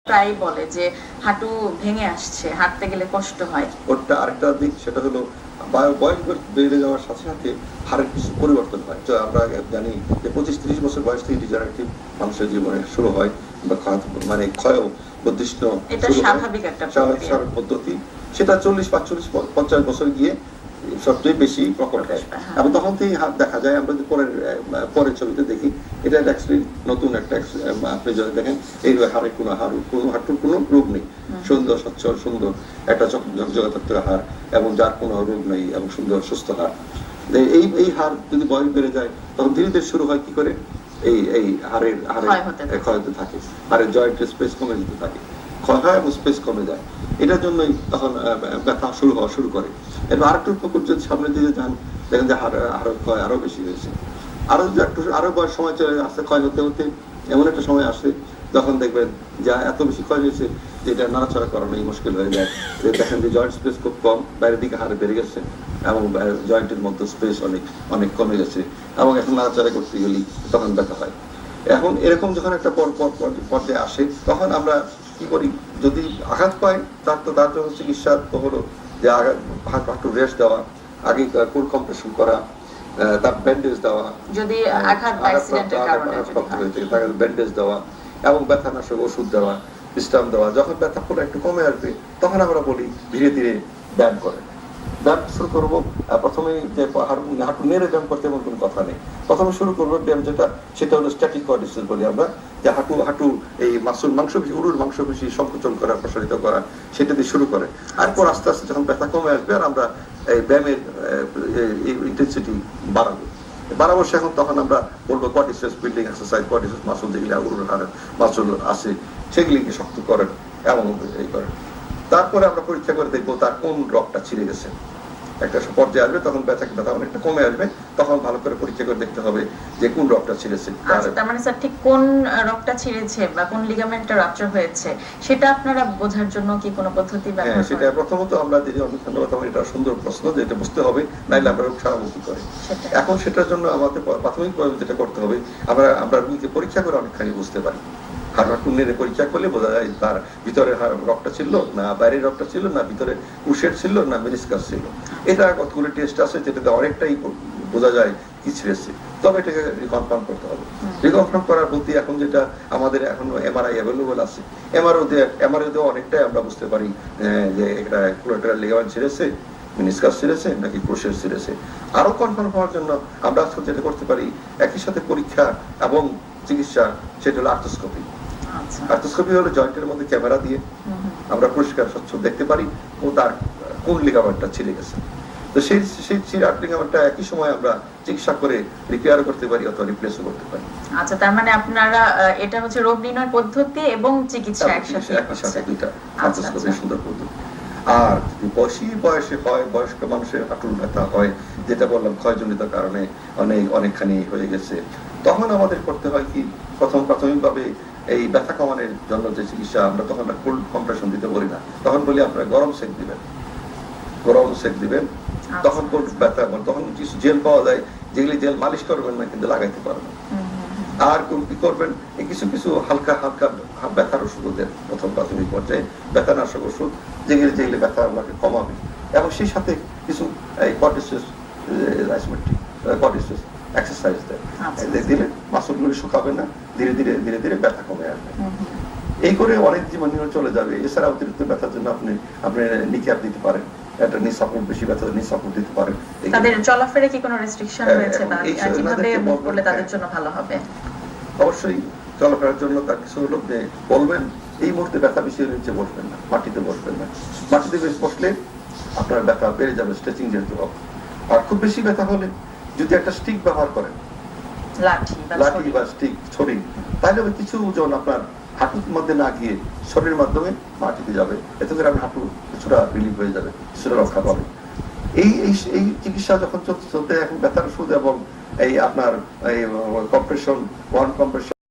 প্রায় বলে যে হাঁটু ভেঙে আসছে, হাঁটতে গেলে কষ্ট হয়। ওটা আরেকটা দিক, সেটা হলো বয়স বেড়ে যাওয়ার সাথে সাথে হাড়ের কিছু পরিবর্তন হয়। তো আমরা জানি যে 25-30 বছর বয়স থেকে ডিজেনারেটিভ মানুষের জীবনে শুরু হয় বা মানে ক্ষয় বর্ধিষ্ণ এটা স্বাভাবিক একটা পদ্ধতি। সেটা 40-45-50 বছর গিয়ে সবচেয়ে বেশি প্রকট হয়। এবং তখন থেকেই হাত দেখা যায়। আমরা যে পরের ছবিতে দেখি, এটা অ্যাকচুয়ালি নতুন একটা, আপনি যদি দেখেন এই হাড়ের হাঁটুর কোনো রোগ নেই, সুন্দর সচ্ছল সুন্দর একটা জগতাত্মক হাড়, এবং যার কোনো রোগ নেই এবং সুন্দর সুস্থ হাড়। এই হাড় যদি বয়স বেড়ে যায়, তখন ধীরে ধীরে শুরু হয় কি করে এই হাড়ের ক্ষয় হতে থাকে, হাড়ের জয়েন্টের স্পেস কমে যেতে থাকে, ক্ষয় হয় এবং স্পেস কমে যায়। এটার জন্যই তখন ব্যথা শুরু করে। এবার আরেকটু যদি সামনের দিকে যান, দেখেন যে হাড়ের ক্ষয় আরো বেশি হয়েছে। আরো সময় চলে আসছে, ক্ষয় হতে হতে এমন একটা সময় আসে যখন দেখবেন যা এত বেশি ক্ষয় হয়েছে যে এটা নাড়াচড়া করানোই মুশকিল হয়ে যায়। দেখেন যে জয়েন্ট স্পেস খুব কম, বাইরের দিকে হাড় বেড়ে গেছে এবং জয়েন্টের মধ্যে স্পেস অনেক কমে গেছে, এবং এখন নাড়াচড়া করতে গেলেই তখন ব্যথা হয়। এখন এরকম যখন একটা পর্যায়ে আসে, তখন আমরা কি করি, যদি আঘাত পাই তার জন্য চিকিৎসা তো হলো যে হাঁটু রেস্ট দেওয়া, আগে কোর কম্প্রেশন করা, তার ব্যান্ডেজ দেওয়া, যদি আঘাত অ্যাক্সিডেন্টের কারণে ব্যান্ডেজ দেওয়া এবং ব্যথানাশক ওষুধ দেওয়া, বিশ্রাম দেওয়া। যখন ব্যথা পুরো একটু কমে আসবে, তখন আমরা বলি ধীরে ধীরে ব্যায়াম করে। ব্যায়াম শুরু করবো। প্রথমে যে হাঁটু নেড়ে ব্যায়াম করতে এমন কোনো কথা নেই। প্রথমে শুরু করবো ব্যায়াম সেটা হলো স্ট্যাটিক কোঅর্ডিনেশন বলি আমরা, যে হাঁটু এই মাংসপেশি, উরুর মাংসপেশি সংকোচন করা, প্রসারিত করা, সেটা দিয়ে শুরু করে। তারপর আস্তে আস্তে যখন ব্যথা কমে আসবে, আর আমরা এই ব্যায়ামের ইন্টেন্সিটি বাড়াবো এখন তখন আমরা বলবো quadriceps building exercise, quadriceps muscle, যেগুলি উরুর হাড়ের মাসল আছে সেগুলিকে শক্ত করেন এবং এই করেন। তারপরে আমরা পরীক্ষা করে দেখবো তার কোন রগটা ছিঁড়ে গেছে। একটা পর্যায়ে আসবে, তখন ব্যথা অনেকটা কমে আসবে, তখন ভালো করে পরীক্ষা করে দেখতে হবে যে কোন রগটা ছিঁড়েছে। তার মানে স্যার ঠিক কোন রগটা ছিঁড়েছে বা কোন লিগামেন্টটা রাপচার হয়েছে সেটা আপনারা বোঝার জন্য কি কোনো পদ্ধতি ব্যবহার করেন? সেটা প্রথমত আমরা যদি এটা সুন্দর প্রশ্ন, যে এটা বুঝতে হবে, নাইলে আমরা সারামুখী করি। এখন সেটার জন্য আমাদের প্রাথমিকভাবে যেটা করতে হবে, আমরা রোগীকে পরীক্ষা করে অনেকখানি বুঝতে পারি। হাঁটু নেড়ে পরীক্ষা করলে বোঝা যায় তার ভিতরে রক্তটা ছিল না বাইরের রক্তটা ছিল, না ভিতরে কুশের ছিল, না মেনিসকাস ছিল। এটা কতগুলো টেস্ট আছে যেটাতে অনেকটাই বোঝা যায় কি ছিঁড়েছে। তবে এটাকে রিকনফার্ম করতে হবে। রিকনফার্ম করার প্রতি এখন যেটা আমাদের এখন এমআরআই অ্যাভেলেবল আছে, এমআরআই দিয়ে অনেকটাই আমরা বুঝতে পারি যে এটা কোলাটারাল লিগামেন্ট ছিঁড়েছে, মেনিসকাস ছিঁড়েছে, নাকি ক্রুশের ছিঁড়েছে। আরো কনফার্ম হওয়ার জন্য আমরা যেটা করতে পারি, একই সাথে পরীক্ষা এবং চিকিৎসা, সেটা হলো আর্থ্রোস্কোপি। আর্থ্রোস্কোপি হলো জয়েন্টের মধ্যে ক্যামেরা দিয়ে আমরা পরিষ্কার স্বচ্ছ দেখতে পারি ও তার কোন লিগামেন্টটা ছিঁড়ে গেছে। তো সেই লিগামেন্টটা একই সময় আমরা চিকিৎসা করে রিপেয়ার করতে পারি অথবা রিপ্লেসও করতে পারি। আচ্ছা, তার মানে আপনারা এটা হচ্ছে রোগ নির্ণয় পদ্ধতি এবং চিকিৎসা একসাথে দুইটা আর্থ্রোস্কোপি সুন্দর পদ্ধতি। আর বেশি বয়সে হয়, বয়স্ক মানুষের হাঁটুর ব্যথা হয়, যেটা বললাম ক্ষয়জনিত কারণে অনেকখানি হয়ে গেছে, তখন আমাদের করতে হয় কি, প্রাথমিকভাবে এই ব্যথা কমানোর জন্য যে চিকিৎসা, আমরা তখন কোল্ড কম্প্রেশন দিতে বলি না, তখন বলি আপনারা গরম সেক দিবেন। তখন ব্যথা, তখন কিছু জেল পাওয়া যায়, যেগুলি জেল মালিশ করবেন না কিন্তু লাগাইতে পারবেন। আর কি করবেন, কিছু হালকা ব্যথার ওষুধ দেন প্রথম প্রাথমিক পর্যায়ে, ব্যথানাশক ওষুধ, যেগুলি ব্যথা আপনাকে কমাবে, এবং সেই সাথে কিছু কোয়াড্রিসেপস এক্সারসাইজ দিলে মাসলগুলি শুকাবে না, ধীরে ধীরে ব্যথা কমে আসবে। এই করে অনেক জীবন চলে যাবে। এছাড়া অতিরিক্ত ব্যথার জন্য আপনি নিকিয়ার দিতে পারেন, একটা নি সাপোর্ট, বেশি ব্যথা নি সাপোর্ট দিতে পারেন। তাদের চলাফেরা কি কোনো রেস্ট্রিকশন রয়েছে বা কিভাবে মুভ করলে তাদের জন্য ভালো হবে? অবশ্যই চলাফেরার জন্য তার কিছু হলো যে বলবেন এই মুহূর্তে ব্যথা বেশি নিচে বসবেন না, মাটিতে বসবেন না। মাটিতে বসলে আপনার ব্যথা বেড়ে যাবে, স্ট্রেচিং যেহেতু হবে। আর খুব বেশি ব্যথা হলে যদি একটা স্টিক ব্যবহার করেন, লাঠি বা স্টিক, ছড়ি, তাহলে কিছু ওজন আপনার হাঁটুর মধ্যে না গিয়ে শরীরের মাধ্যমে মাটিতে যাবে, এতে করে আমি হাঁটু কিছুটা রিলিফ হয়ে যাবে, কিছুটা রক্ষা পাবে। এই চিকিৎসা যখন চলতে এখন ব্যথার ওষুধ এবং এই আপনার এই কম্প্রেশন, ওয়ান কম্প্রেশন